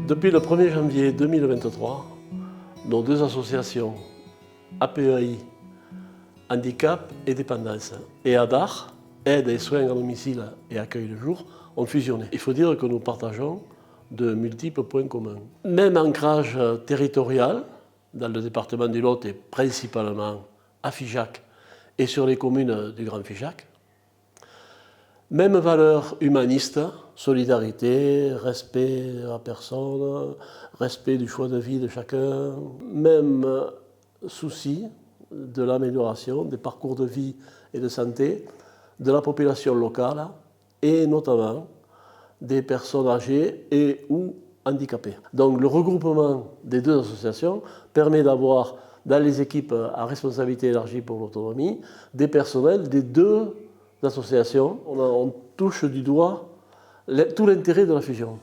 Depuis le 1er janvier 2023, nos deux associations, APEI, Handicap et Dépendance, et ADAR, Aide et soins à domicile et accueil de jour, ont fusionné. Il faut dire que nous partageons de multiples points communs. Même ancrage territorial, dans le département du Lot et principalement à Figeac et sur les communes du Grand Figeac. Même valeur humaniste, solidarité, respect de la personne, respect du choix de vie de chacun. Même souci de l'amélioration des parcours de vie et de santé de la population locale et notamment des personnes âgées et ou handicapées. Donc le regroupement des deux associations permet d'avoir dans les équipes à responsabilité élargie pour l'autonomie des personnels des deux associations. On touche du doigt tout l'intérêt de la fusion.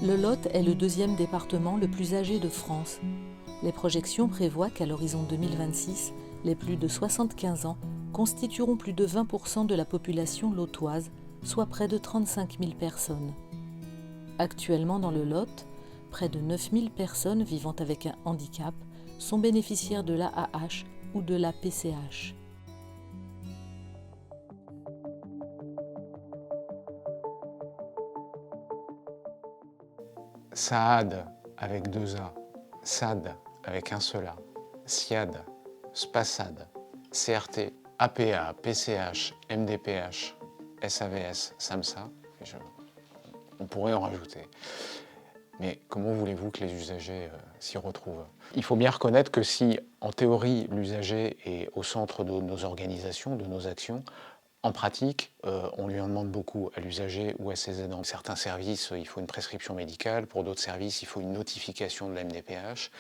Le Lot est le deuxième département le plus âgé de France. Les projections prévoient qu'à l'horizon 2026, les plus de 75 ans constitueront plus de 20% de la population lotoise, soit près de 35 000 personnes. Actuellement dans le Lot, près de 9 000 personnes vivant avec un handicap sont bénéficiaires de l'AAH ou de la PCH. SAAD avec 2 A, SAD avec un seul A, SIAD, SPASAD, CRT, APA, PCH, MDPH, SAVS, SAMSA, on pourrait en rajouter. Mais comment voulez-vous que les usagers s'y retrouvent? Il faut bien reconnaître que si, en théorie, l'usager est au centre de nos organisations, de nos actions, en pratique, on lui en demande beaucoup à l'usager ou à ses aidants. Certains services, il faut une prescription médicale. Pour d'autres services, il faut une notification de la MDPH.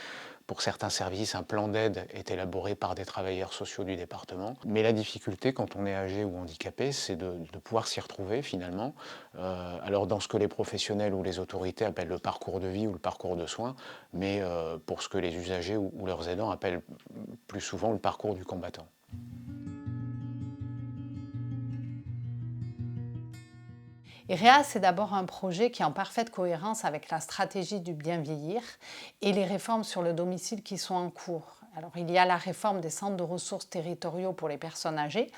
Pour certains services, un plan d'aide est élaboré par des travailleurs sociaux du département. Mais la difficulté, quand on est âgé ou handicapé, c'est de pouvoir s'y retrouver finalement. Alors dans ce que les professionnels ou les autorités appellent le parcours de vie ou le parcours de soins, mais pour ce que les usagers ou leurs aidants appellent plus souvent le parcours du combattant. IREA, c'est d'abord un projet qui est en parfaite cohérence avec la stratégie du bien vieillir et les réformes sur le domicile qui sont en cours. Alors, il y a la réforme des centres de ressources territoriaux pour les personnes âgées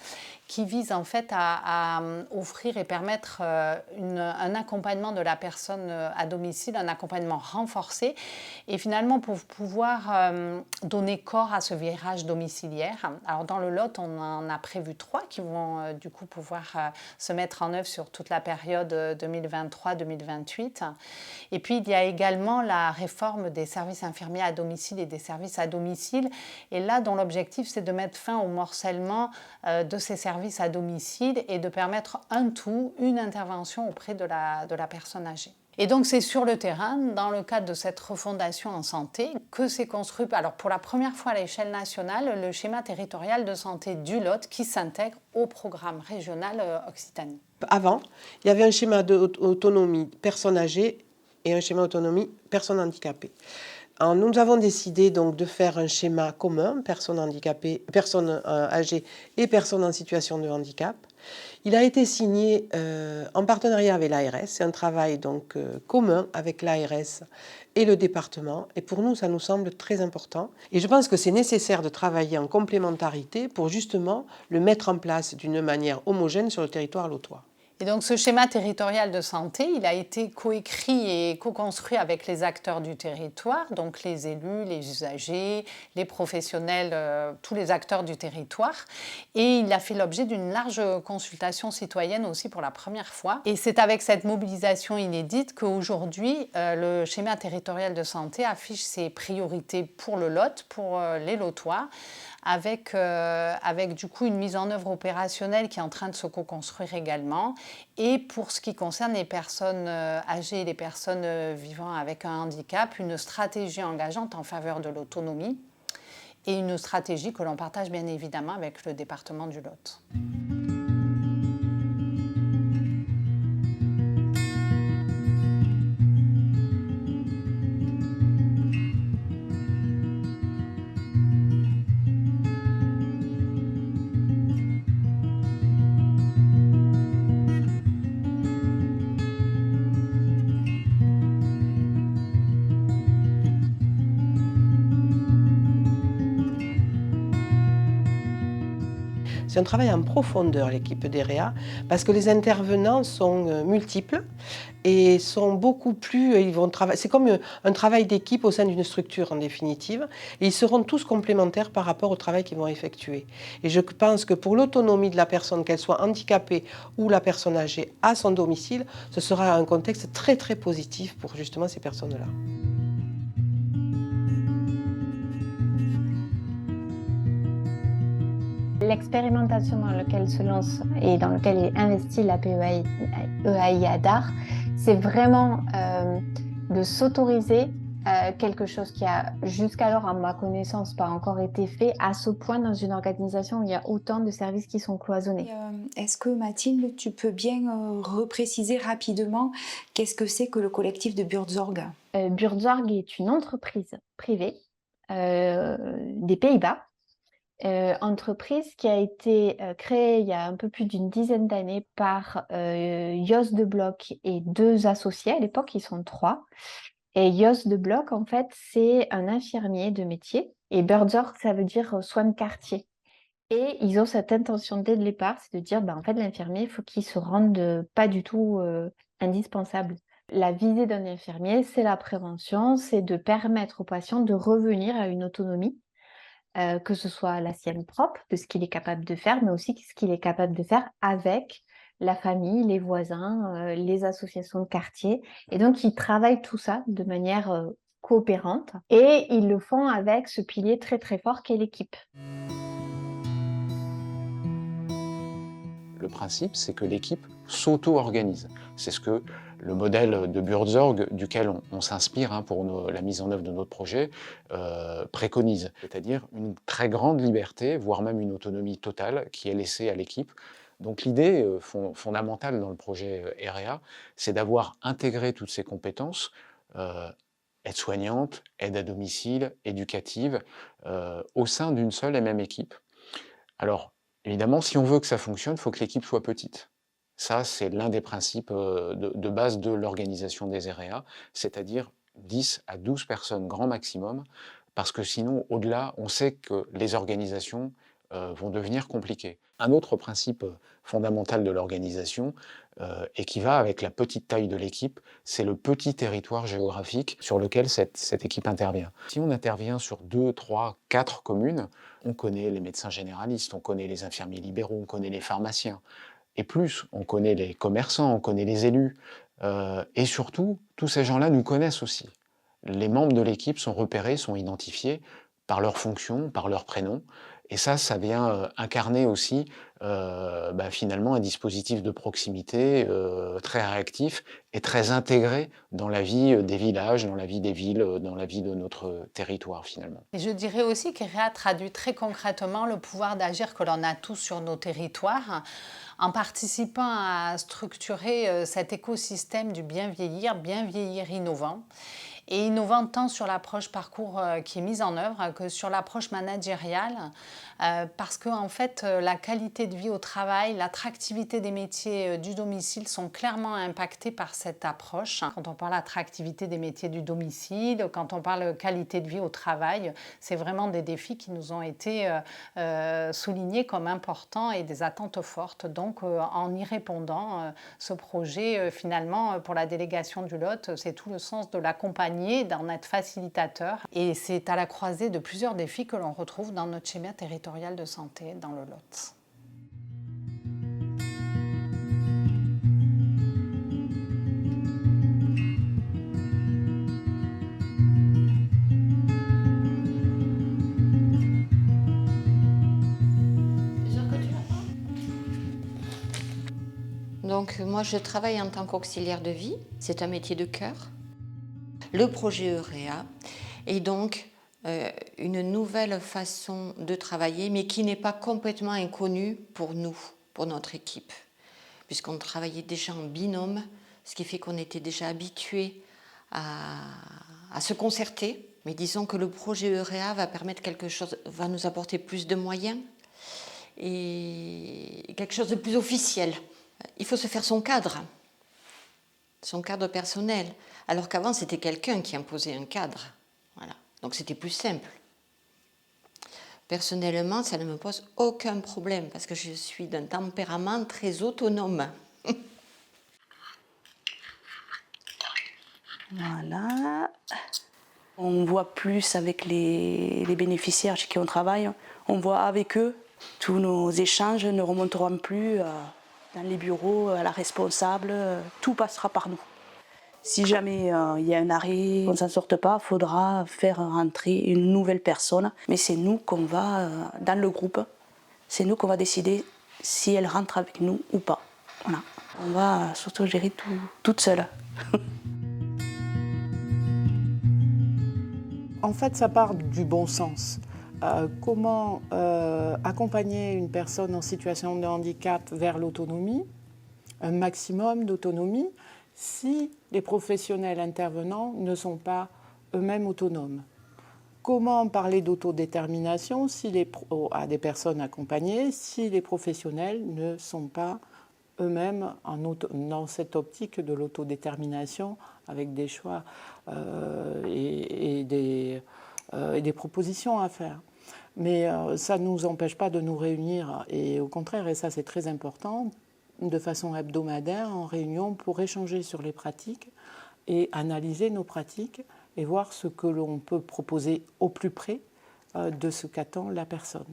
qui vise en fait à offrir et permettre un accompagnement de la personne à domicile, un accompagnement renforcé et finalement pour pouvoir donner corps à ce virage domiciliaire. Alors, dans le Lot, on en a prévu 3 qui vont du coup pouvoir se mettre en œuvre sur toute la période 2023-2028. Et puis, il y a également la réforme des services infirmiers à domicile et des services à domicile. Et là, dont l'objectif, c'est de mettre fin au morcellement de ces services à domicile et de permettre une intervention auprès de la personne âgée. Et donc, c'est sur le terrain, dans le cadre de cette refondation en santé, que s'est construit, alors pour la première fois à l'échelle nationale, le schéma territorial de santé du Lot qui s'intègre au programme régional Occitanie. Avant, il y avait un schéma d'autonomie personnes âgées et un schéma d'autonomie personnes handicapées. Alors, nous avons décidé donc de faire un schéma commun, personnes handicapées, personnes âgées et personnes en situation de handicap. Il a été signé en partenariat avec l'ARS. C'est un travail donc commun avec l'ARS et le département. Et pour nous, ça nous semble très important. Et je pense que c'est nécessaire de travailler en complémentarité pour justement le mettre en place d'une manière homogène sur le territoire lotois. Et donc ce schéma territorial de santé, il a été coécrit et co-construit avec les acteurs du territoire, donc les élus, les usagers, les professionnels, tous les acteurs du territoire. Et il a fait l'objet d'une large consultation citoyenne aussi pour la première fois. Et c'est avec cette mobilisation inédite qu'aujourd'hui, le schéma territorial de santé affiche ses priorités pour le Lot, pour les Lotois, avec du coup une mise en œuvre opérationnelle qui est en train de se co-construire également. Et pour ce qui concerne les personnes âgées et les personnes vivant avec un handicap, une stratégie engageante en faveur de l'autonomie et une stratégie que l'on partage bien évidemment avec le département du Lot. C'est un travail en profondeur, l'équipe d'EREA, parce que les intervenants sont multiples et sont beaucoup plus... C'est comme un travail d'équipe au sein d'une structure, en définitive, et ils seront tous complémentaires par rapport au travail qu'ils vont effectuer. Et je pense que pour l'autonomie de la personne, qu'elle soit handicapée ou la personne âgée à son domicile, ce sera un contexte très très positif pour justement ces personnes-là. L'expérimentation dans laquelle se lance et dans laquelle est investie la PEAI à Dars, c'est vraiment de s'autoriser quelque chose qui a jusqu'alors, à ma connaissance, pas encore été fait à ce point dans une organisation où il y a autant de services qui sont cloisonnés. Est-ce que Mathilde, tu peux bien repréciser rapidement qu'est-ce que c'est que le collectif de Buurtzorg? Buurtzorg est une entreprise privée des Pays-Bas. Entreprise qui a été créée il y a un peu plus d'une dizaine d'années par Jos de Blok et 2 associés. À l'époque, ils sont 3. Et Jos de Blok, en fait, c'est un infirmier de métier. Et Buurtzorg, ça veut dire soin de quartier. Et ils ont cette intention dès le départ, c'est de dire, en fait, l'infirmier, il faut qu'il se rende pas du tout indispensable. La visée d'un infirmier, c'est la prévention, c'est de permettre au patient de revenir à une autonomie, que ce soit la sienne propre, de ce qu'il est capable de faire, mais aussi ce qu'il est capable de faire avec la famille, les voisins, les associations de quartier. Et donc, ils travaillent tout ça de manière coopérante. Et ils le font avec ce pilier très très fort qu'est l'équipe. Le principe, c'est que l'équipe s'auto-organise. C'est ce que le modèle de Buurtzorg, duquel on s'inspire pour la mise en œuvre de notre projet, préconise. C'est-à-dire une très grande liberté, voire même une autonomie totale qui est laissée à l'équipe. Donc l'idée fondamentale dans le projet EREA, c'est d'avoir intégré toutes ces compétences, aide-soignante, aide à domicile, éducative, au sein d'une seule et même équipe. Alors, évidemment, si on veut que ça fonctionne, il faut que l'équipe soit petite. Ça, c'est l'un des principes de base de l'organisation des EREA, c'est-à-dire 10 à 12 personnes grand maximum, parce que sinon, au-delà, on sait que les organisations vont devenir compliquées. Un autre principe fondamental de l'organisation, et qui va avec la petite taille de l'équipe, c'est le petit territoire géographique sur lequel cette équipe intervient. Si on intervient sur 2, 3, 4 communes, on connaît les médecins généralistes, on connaît les infirmiers libéraux, on connaît les pharmaciens. Et plus, on connaît les commerçants, on connaît les élus. Et surtout, tous ces gens-là nous connaissent aussi. Les membres de l'équipe sont repérés, sont identifiés par leur fonction, par leur prénom. Et ça vient incarner aussi finalement un dispositif de proximité très réactif et très intégré dans la vie des villages, dans la vie des villes, dans la vie de notre territoire finalement. Et je dirais aussi qu'EREA traduit très concrètement le pouvoir d'agir que l'on a tous sur nos territoires en participant à structurer cet écosystème du bien vieillir innovant. Et innovant tant sur l'approche parcours qui est mise en œuvre que sur l'approche managériale, parce que en fait, la qualité de vie au travail, l'attractivité des métiers du domicile sont clairement impactés par cette approche. Quand on parle d'attractivité des métiers du domicile, quand on parle de qualité de vie au travail, c'est vraiment des défis qui nous ont été soulignés comme importants et des attentes fortes. Donc, en y répondant, ce projet, finalement, pour la délégation du Lot, c'est tout le sens de l'accompagner, d'en être facilitateur. Et c'est à la croisée de plusieurs défis que l'on retrouve dans notre schéma territorial de santé dans le Lot. Donc moi je travaille en tant qu'auxiliaire de vie, c'est un métier de cœur. Le projet EREA est donc une nouvelle façon de travailler, mais qui n'est pas complètement inconnue pour nous, pour notre équipe, puisqu'on travaillait déjà en binôme, ce qui fait qu'on était déjà habitués à se concerter. Mais disons que le projet EREA va permettre quelque chose, va nous apporter plus de moyens et quelque chose de plus officiel. Il faut se faire son cadre personnel, alors qu'avant c'était quelqu'un qui imposait un cadre. Voilà. Donc c'était plus simple. Personnellement, ça ne me pose aucun problème parce que je suis d'un tempérament très autonome. Voilà. On voit plus avec les bénéficiaires chez qui on travaille. On voit avec eux. Tous nos échanges ne remonteront plus dans les bureaux, à la responsable. Tout passera par nous. Si jamais il y a un arrêt, on ne s'en sorte pas, il faudra faire rentrer une nouvelle personne. Mais c'est nous qu'on va, dans le groupe, c'est nous qu'on va décider si elle rentre avec nous ou pas. Voilà. On va surtout gérer tout toute seule. En fait, ça part du bon sens. Comment accompagner une personne en situation de handicap vers l'autonomie, un maximum d'autonomie, si les professionnels intervenants ne sont pas eux-mêmes autonomes. Comment parler d'autodétermination à des personnes accompagnées si les professionnels ne sont pas eux-mêmes dans cette optique de l'autodétermination avec des choix et des propositions à faire. Mais ça ne nous empêche pas de nous réunir et au contraire, et ça c'est très important, de façon hebdomadaire en réunion pour échanger sur les pratiques et analyser nos pratiques et voir ce que l'on peut proposer au plus près de ce qu'attend la personne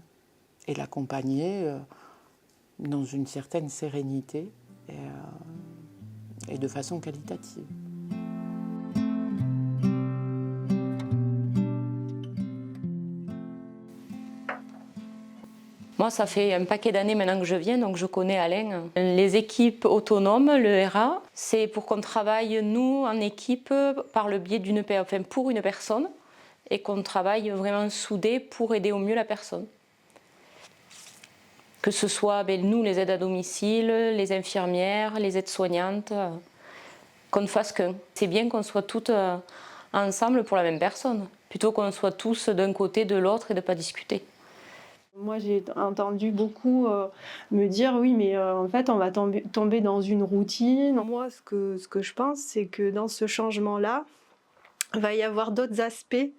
et l'accompagner dans une certaine sérénité et de façon qualitative. Moi, ça fait un paquet d'années maintenant que je viens, donc je connais Alain. Les équipes autonomes, le RA, c'est pour qu'on travaille, nous, en équipe, par le biais pour une personne, et qu'on travaille vraiment soudés pour aider au mieux la personne. Que ce soit nous, les aides à domicile, les infirmières, les aides-soignantes, qu'on ne fasse qu'un. C'est bien qu'on soit toutes ensemble pour la même personne, plutôt qu'on soit tous d'un côté, de l'autre et de ne pas discuter. Moi, j'ai entendu beaucoup me dire oui, mais en fait, on va tomber dans une routine. Moi, ce que je pense, c'est que dans ce changement-là, il va y avoir d'autres aspects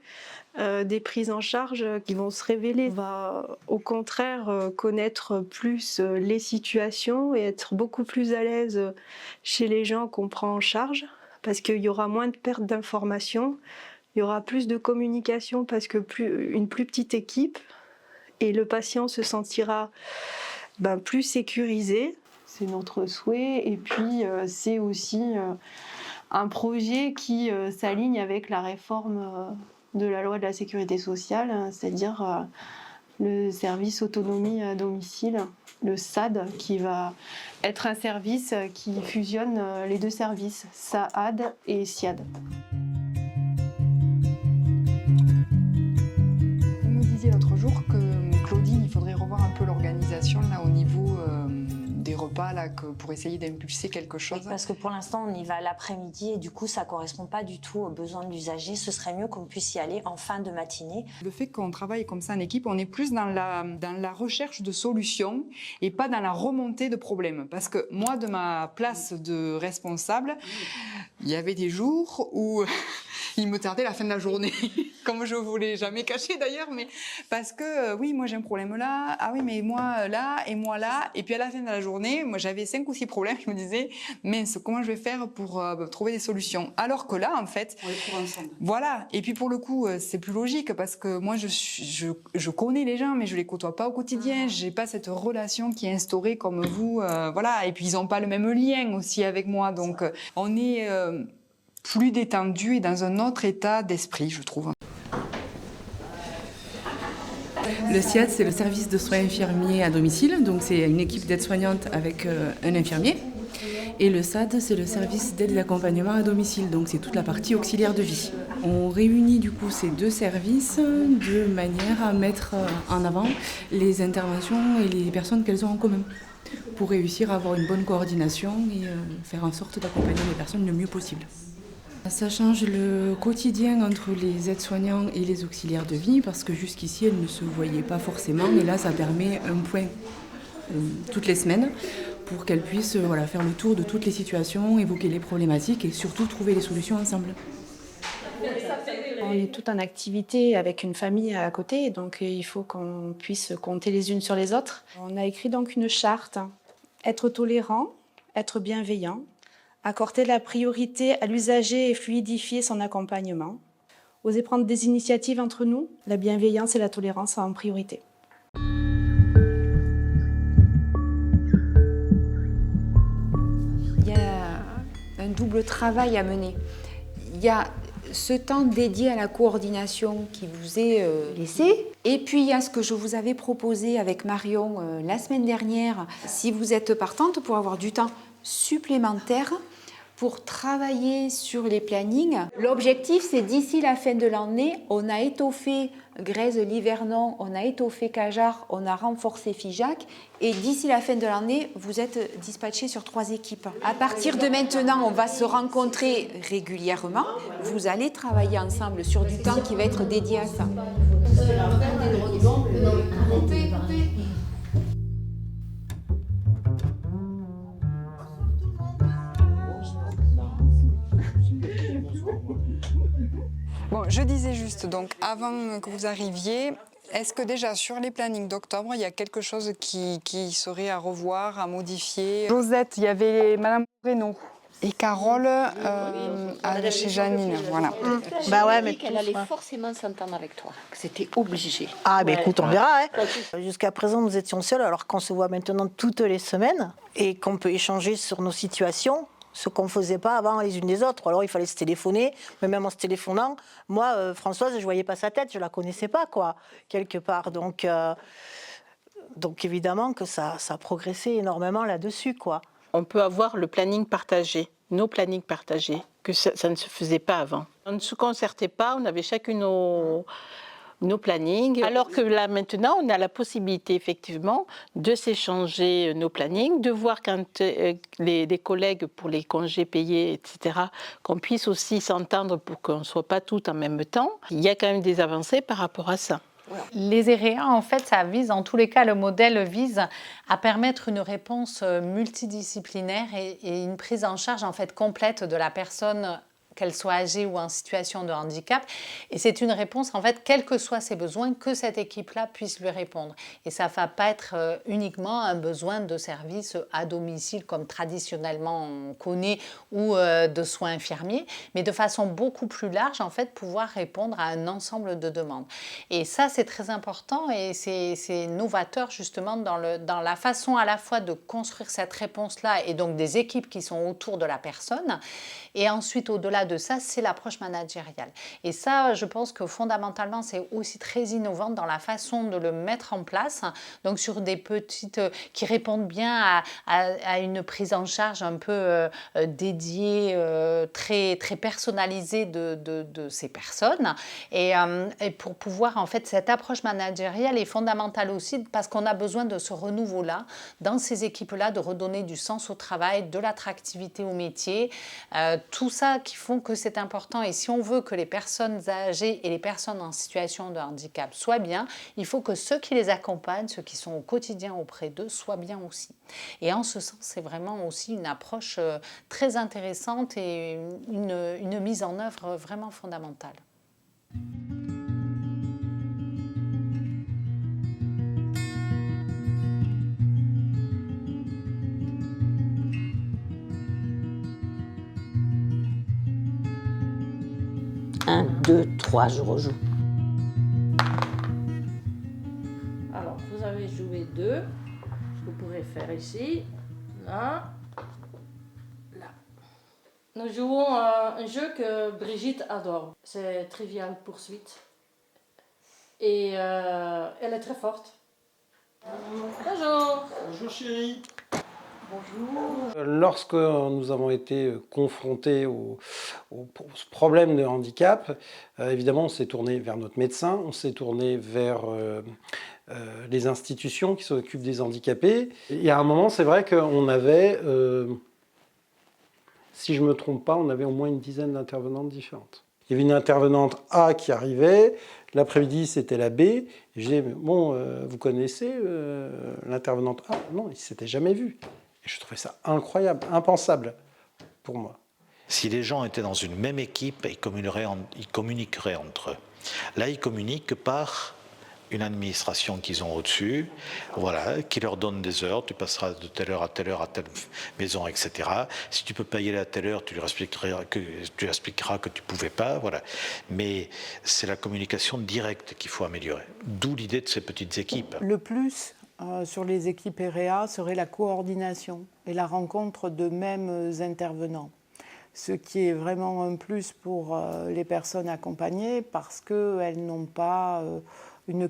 des prises en charge qui vont se révéler. On va au contraire connaître plus les situations et être beaucoup plus à l'aise chez les gens qu'on prend en charge parce qu'il y aura moins de perte d'informations, il y aura plus de communication parce que une plus petite équipe. Et le patient se sentira plus sécurisé. C'est notre souhait. Et puis, c'est aussi un projet qui s'aligne avec la réforme de la loi de la sécurité sociale, c'est-à-dire le service autonomie à domicile, le SAD, qui va être un service qui fusionne les deux services, SAAD et SIAD. Vous me disiez l'autre jour que Claudine, il faudrait revoir un peu l'organisation là au niveau des repas là, pour essayer d'impulser quelque chose. Oui, parce que pour l'instant on y va l'après-midi et du coup ça correspond pas du tout aux besoins de l'usager. Ce serait mieux qu'on puisse y aller en fin de matinée. Le fait qu'on travaille comme ça en équipe, on est plus dans la recherche de solutions et pas dans la remontée de problèmes. Parce que moi, de ma place de responsable, il y avait des jours où il me tardait la fin de la journée, comme je vous l'ai jamais caché d'ailleurs, mais parce que oui, moi j'ai un problème là, ah oui, mais moi là, et moi là, et puis à la fin de la journée, moi j'avais 5 ou 6 problèmes, je me disais, mince, comment je vais faire pour trouver des solutions? Alors que là, en fait, on les trouve ensemble. Voilà, et puis pour le coup, c'est plus logique, parce que moi je connais les gens, mais je les côtoie pas au quotidien, j'ai pas cette relation qui est instaurée comme vous, voilà, et puis ils ont pas le même lien aussi avec moi, donc on est plus détendu et dans un autre état d'esprit, je trouve. Le SIAD, c'est le service de soins infirmiers à domicile, donc c'est une équipe d'aides-soignantes avec un infirmier. Et le SAD, c'est le service d'aide et d'accompagnement à domicile, donc c'est toute la partie auxiliaire de vie. On réunit du coup ces deux services de manière à mettre en avant les interventions et les personnes qu'elles ont en commun, pour réussir à avoir une bonne coordination et faire en sorte d'accompagner les personnes le mieux possible. Ça change le quotidien entre les aides-soignants et les auxiliaires de vie parce que jusqu'ici, elles ne se voyaient pas forcément. Et là, ça permet un point toutes les semaines pour qu'elles puissent faire le tour de toutes les situations, évoquer les problématiques et surtout trouver les solutions ensemble. On est toutes en activité avec une famille à côté, donc il faut qu'on puisse compter les unes sur les autres. On a écrit donc une charte. Être tolérant, être bienveillant, accorder la priorité à l'usager et fluidifier son accompagnement, oser prendre des initiatives entre nous, la bienveillance et la tolérance en priorité. Il y a un double travail à mener. Il y a ce temps dédié à la coordination qui vous est laissé. Et puis il y a ce que je vous avais proposé avec Marion la semaine dernière. Si vous êtes partante pour avoir du temps supplémentaire pour travailler sur les plannings. L'objectif, c'est d'ici la fin de l'année, on a étoffé Grèze-Livernon, on a étoffé Cajar, on a renforcé Figeac. Et d'ici la fin de l'année, vous êtes dispatchés sur 3 équipes. À partir de maintenant, on va se rencontrer régulièrement. Vous allez travailler ensemble sur du temps qui va être dédié à ça. Bon, je disais juste, donc avant que vous arriviez, est-ce que déjà sur les plannings d'octobre, il y a quelque chose qui serait à revoir, à modifier? Josette, il y avait Madame Reynaud et Carole chez Janine, voilà. Bah ouais, mais qu'elle allait forcément s'entendre avec toi, que c'était obligé. Ah, ben écoute, on verra. Hein. Jusqu'à présent, nous étions seuls, alors qu'on se voit maintenant toutes les semaines et qu'on peut échanger sur nos situations. Ce qu'on ne faisait pas avant les unes des autres. Alors il fallait se téléphoner, mais même en se téléphonant, moi, Françoise, je ne voyais pas sa tête, je ne la connaissais pas, quoi, quelque part. Donc évidemment que ça a progressé énormément là-dessus, quoi. On peut avoir le planning partagé, nos plannings partagés, que ça ne se faisait pas avant. On ne se concertait pas, on avait chacune nos plannings, alors que là maintenant on a la possibilité effectivement de s'échanger nos plannings, de voir quand les collègues pour les congés payés, etc., qu'on puisse aussi s'entendre pour qu'on ne soit pas toutes en même temps. Il y a quand même des avancées par rapport à ça. Les EREA, en fait, ça vise, en tous les cas, le modèle vise à permettre une réponse multidisciplinaire et une prise en charge en fait complète de la personne, qu'elle soit âgée ou en situation de handicap. Et c'est une réponse, en fait, quels que soient ses besoins, que cette équipe-là puisse lui répondre. Et ça ne va pas être uniquement un besoin de service à domicile, comme traditionnellement on connaît, ou de soins infirmiers, mais de façon beaucoup plus large, en fait, pouvoir répondre à un ensemble de demandes. Et ça, c'est très important et c'est novateur, justement, dans la façon à la fois de construire cette réponse-là et donc des équipes qui sont autour de la personne. Et ensuite, au-delà de ça, c'est l'approche managériale. Et ça, je pense que fondamentalement, c'est aussi très innovant dans la façon de le mettre en place. Donc sur des petites qui répondent bien à une prise en charge un peu dédiée, très, très personnalisée de ces personnes. Et pour pouvoir, en fait, cette approche managériale est fondamentale aussi parce qu'on a besoin de ce renouveau-là, dans ces équipes-là, de redonner du sens au travail, de l'attractivité au métier. Tout ça qui font que c'est important. Et si on veut que les personnes âgées et les personnes en situation de handicap soient bien, il faut que ceux qui les accompagnent, ceux qui sont au quotidien auprès d'eux, soient bien aussi. Et en ce sens, c'est vraiment aussi une approche très intéressante et une mise en œuvre vraiment fondamentale. Un, deux, trois, je rejoue. Alors, vous avez joué 2. Vous pourrez faire ici, là, là. Nous jouons un jeu que Brigitte adore. C'est Trivial Poursuite. Et elle est très forte. Bonjour. Bonjour chérie. Bonjour. Lorsque nous avons été confrontés au problème de handicap, évidemment, on s'est tourné vers notre médecin, on s'est tourné vers les institutions qui s'occupent des handicapés. Et à un moment, c'est vrai qu'on avait, si je ne me trompe pas, on avait au moins une dizaine d'intervenantes différentes. Il y avait une intervenante A qui arrivait, l'après-midi c'était la B, et je disais, bon, vous connaissez l'intervenante A? Non, ils ne s'étaient jamais vus. Et je trouvais ça incroyable, impensable pour moi. Si les gens étaient dans une même équipe, ils communiqueraient entre eux. Là, ils communiquent par une administration qu'ils ont au-dessus, voilà, qui leur donne des heures, tu passeras de telle heure à telle maison, etc. Si tu peux pas y aller à telle heure, tu lui expliqueras que tu ne pouvais pas, voilà. Mais c'est la communication directe qu'il faut améliorer. D'où l'idée de ces petites équipes. Le plus sur les équipes REA serait la coordination et la rencontre de mêmes intervenants. Ce qui est vraiment un plus pour les personnes accompagnées parce qu'elles n'ont pas une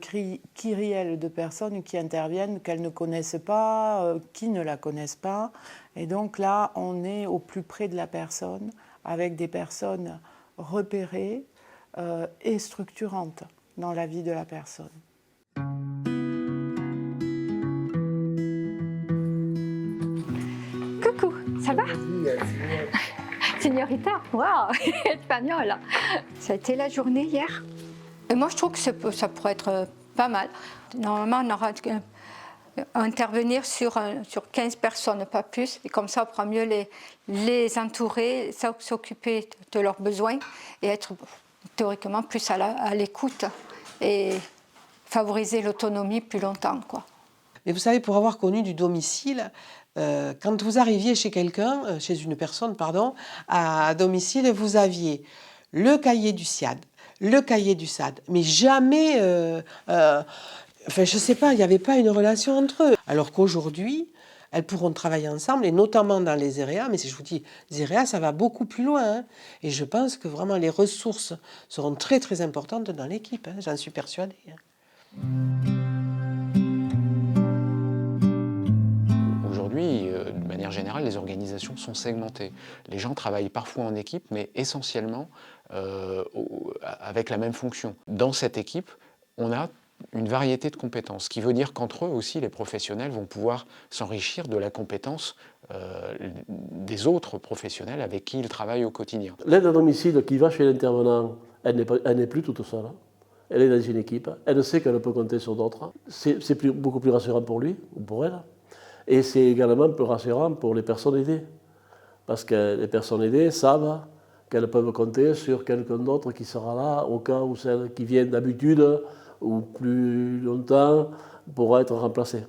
kyrielle de personnes qui interviennent, qu'elles ne connaissent pas, qui ne la connaissent pas. Et donc là, on est au plus près de la personne, avec des personnes repérées et structurantes dans la vie de la personne. Coucou, ça va? Signorita, waouh, espagnol. Ça a été la journée hier? Et moi, je trouve que ça pourrait être pas mal. Normalement, on aura intervenir sur 15 personnes, pas plus. Et comme ça, on pourra mieux les entourer, s'occuper de leurs besoins et être théoriquement plus à l'écoute et favoriser l'autonomie plus longtemps, quoi. Mais vous savez, pour avoir connu du domicile, quand vous arriviez chez quelqu'un, chez une personne, pardon, à domicile, vous aviez le cahier du SIAD, le cahier du SAD, mais jamais, enfin je sais pas, il n'y avait pas une relation entre eux. Alors qu'aujourd'hui, elles pourront travailler ensemble, et notamment dans les EREA, mais si je vous dis, les EREA, ça va beaucoup plus loin, hein, et je pense que vraiment les ressources seront très très importantes dans l'équipe, hein, j'en suis persuadée. Hein. Aujourd'hui, de manière générale, les organisations sont segmentées. Les gens travaillent parfois en équipe, mais essentiellement avec la même fonction. Dans cette équipe, on a une variété de compétences, ce qui veut dire qu'entre eux aussi, les professionnels vont pouvoir s'enrichir de la compétence des autres professionnels avec qui ils travaillent au quotidien. L'aide à domicile qui va chez l'intervenant, elle n'est plus toute seule. Elle est dans une équipe, elle sait qu'elle peut compter sur d'autres. C'est beaucoup plus rassurant pour lui ou pour elle. Et c'est également plus rassurant pour les personnes aidées. Parce que les personnes aidées savent qu'elles peuvent compter sur quelqu'un d'autre qui sera là au cas où celles qui viennent d'habitude ou plus longtemps pourra être remplacée.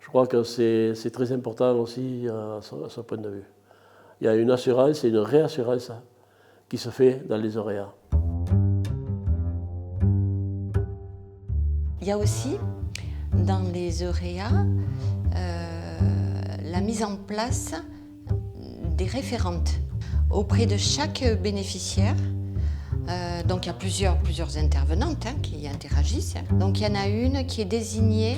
Je crois que c'est très important aussi à ce point de vue. Il y a une assurance et une réassurance qui se fait dans les EREA. Il y a aussi dans les EREA la mise en place des référentes auprès de chaque bénéficiaire. Donc il y a plusieurs intervenantes qui interagissent. Donc il y en a une qui est désignée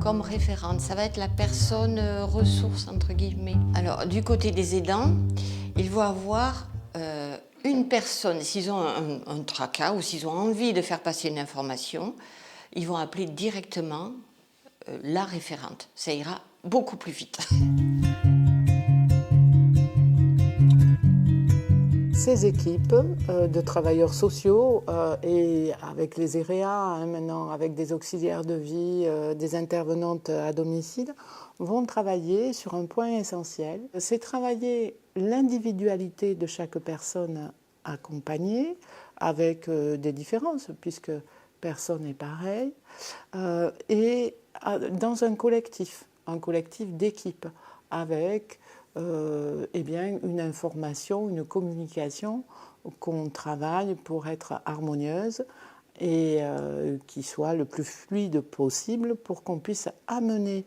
comme référente. Ça va être la personne ressource, entre guillemets. Alors du côté des aidants, ils vont avoir une personne, s'ils ont un tracas ou s'ils ont envie de faire passer une information, ils vont appeler directement la référente. Ça ira beaucoup plus vite. Ces équipes de travailleurs sociaux et avec les EREA, maintenant avec des auxiliaires de vie, des intervenantes à domicile, vont travailler sur un point essentiel. C'est travailler l'individualité de chaque personne accompagnée avec des différences puisque personne n'est pareil, et dans un collectif d'équipe avec eh bien, une information, une communication qu'on travaille pour être harmonieuse et qui soit le plus fluide possible pour qu'on puisse amener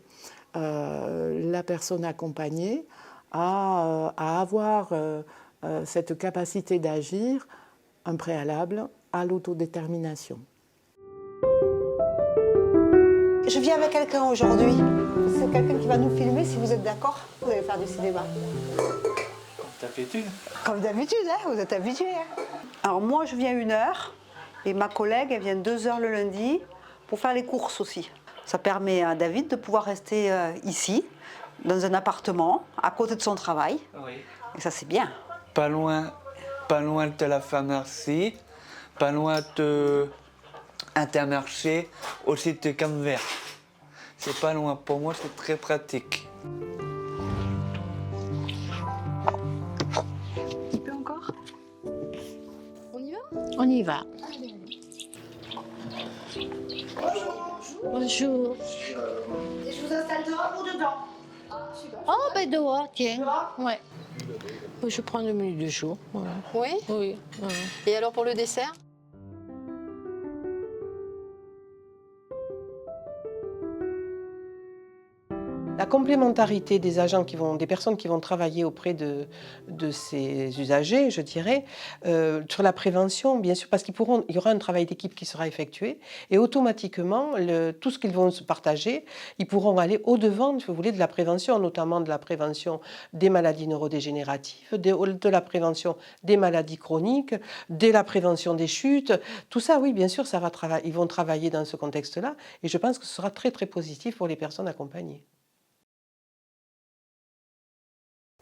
la personne accompagnée à avoir cette capacité d'agir, un préalable à l'autodétermination. Je viens avec quelqu'un aujourd'hui. C'est quelqu'un qui va nous filmer, si vous êtes d'accord. Vous allez faire du cinéma. Comme d'habitude. Comme d'habitude, hein, vous êtes habitués. Hein. Alors moi, je viens 1 heure et ma collègue, elle vient 2 heures le lundi pour faire les courses aussi. Ça permet à David de pouvoir rester ici, dans un appartement, à côté de son travail. Oui. Et ça, c'est bien. Pas loin de la pharmacie, pas loin de Intermarché, aussi de Camp-Vert. C'est pas loin, pour moi c'est très pratique. On y va. Bonjour. Et je vous installe dehors ou dedans? Oh, ben dehors, tiens. Ouais. Je prends le menu du jour. Voilà. Oui? Oui. Et alors pour le dessert? La complémentarité des agents des personnes qui vont travailler auprès de ces usagers, je dirais, sur la prévention, bien sûr, parce qu'il y aura un travail d'équipe qui sera effectué, et automatiquement, tout ce qu'ils vont se partager, ils pourront aller au-devant, si vous voulez, de la prévention, notamment de la prévention des maladies neurodégénératives, de la prévention des maladies chroniques, de la prévention des chutes. Tout ça, oui, bien sûr, ils vont travailler dans ce contexte-là, et je pense que ce sera très, très positif pour les personnes accompagnées.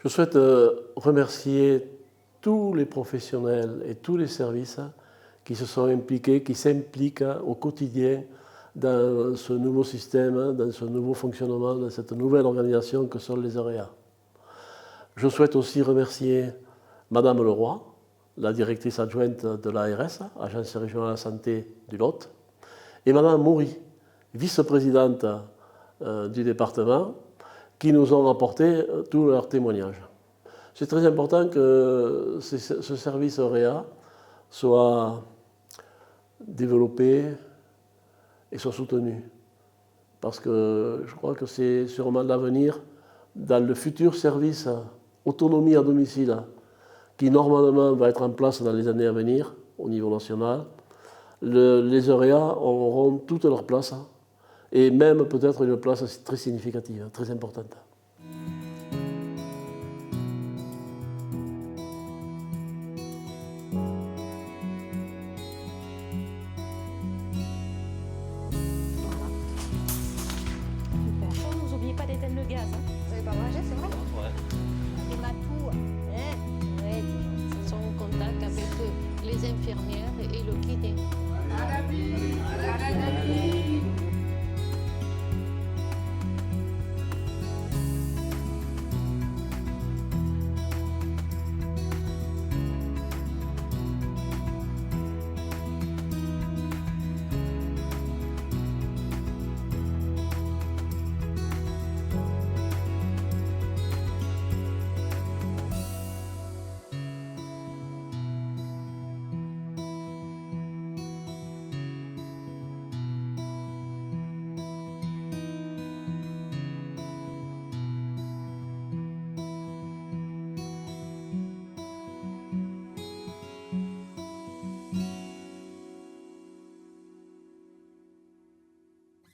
Je souhaite remercier tous les professionnels et tous les services qui se sont impliqués, qui s'impliquent au quotidien dans ce nouveau système, dans ce nouveau fonctionnement, dans cette nouvelle organisation que sont les OREA. Je souhaite aussi remercier Madame Leroy, la directrice adjointe de l'ARS, Agence régionale de la santé du Lot, et Madame Moury, vice-présidente du département, qui nous ont apporté tous leurs témoignages. C'est très important que ce service OREA soit développé et soit soutenu. Parce que je crois que c'est sûrement l'avenir dans le futur service autonomie à domicile qui normalement va être en place dans les années à venir au niveau national. Les OREA auront toute leur place. Et même peut-être une place très significative, très importante. Oh, n'oubliez pas d'éteindre le gaz. Hein. Vous n'avez pas mangé, c'est vrai? Les matous, ils sont en contact avec les infirmières.